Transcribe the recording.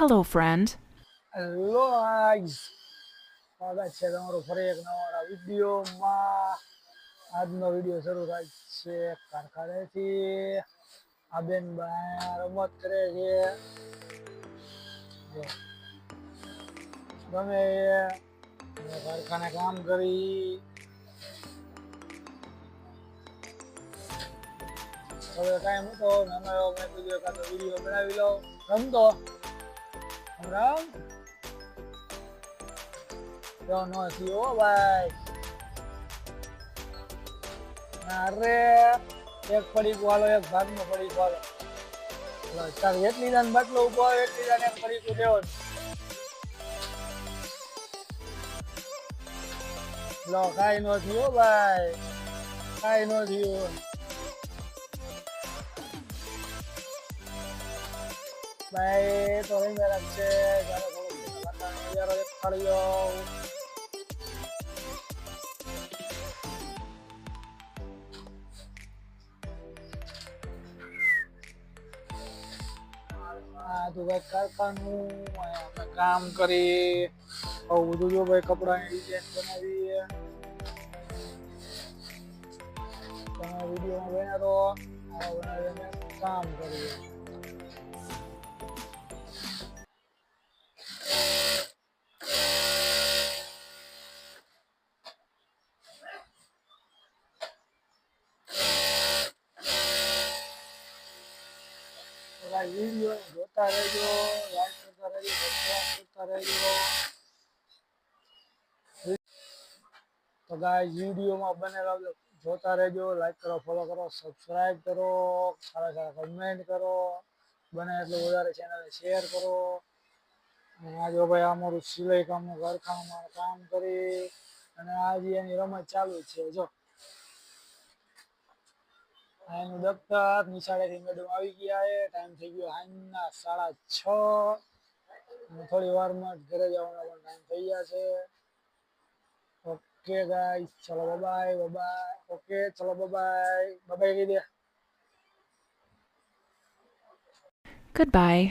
Hello, friend. Hello guys, સ્વાગત છે તમારું ફરી એક નવા વિડીયોમાં. આજનો વિડીયો શરૂ થાય છે કારખાનેથી. આ બેન રમત કરે છે. ગમે એ કારખાને કામ કરી. હવે ટાઈમ હતો મેં કીધું એકાદો વિડીયો બનાવી લઉં. રમતો રામ no થયો ભાઈ. અરે એક પડીકું હાલો, એક ભાગનો પડીકું હાલો. તાર એટલી દાન બાટલો ઉભો આવે એટલી દાન એક પડીકું દેવો. લો કાઈ નો થયો ભાઈ, કાઈ નો થયું ભાઈ. તો રમી રાખશે નજારો દેખાડ્યો. આ તો ભાઈ કારખાનું અમે કામ કરી. આવું બધું જો ભાઈ કપડાની ડિઝાઇન બનાવી. તમે વિડીયોમાં બન્યા તો આ બનાવીને કામ કરીએ. વિડીયો જોતા રહેજો, લાઈક કરતા રહેજો, સબસ્ક્રાઇબ કરતા રહેજો. તો ગાઈસ વિડીયોમાં બનેલા જોતા રહેજો, લાઈક કરો, ફોલો કરો, સબસ્ક્રાઇબ કરો, સારા સારા કમેન્ટ કરો, બને એટલું વધારે ચેનલને શેર કરો. અને આ જો ભાઈ અમારું સિલાઈ કામનું કારખાનામાં કામ કરી અને આજે એની રમત ચાલુ છે. જો એનું દફતર નિશાળેથી મેડમ આવી ગયા છે. ટાઈમ થઈ ગયો સાંજના 6:30. થોડી વારમાં જ ઘરે જવાનો પણ ટાઈમ થઈ ગયા છે. ઓકે ગાઈસ, ચલો બાય બાય. ઓકે ચલો બાય બાય કહી દે. Goodbye.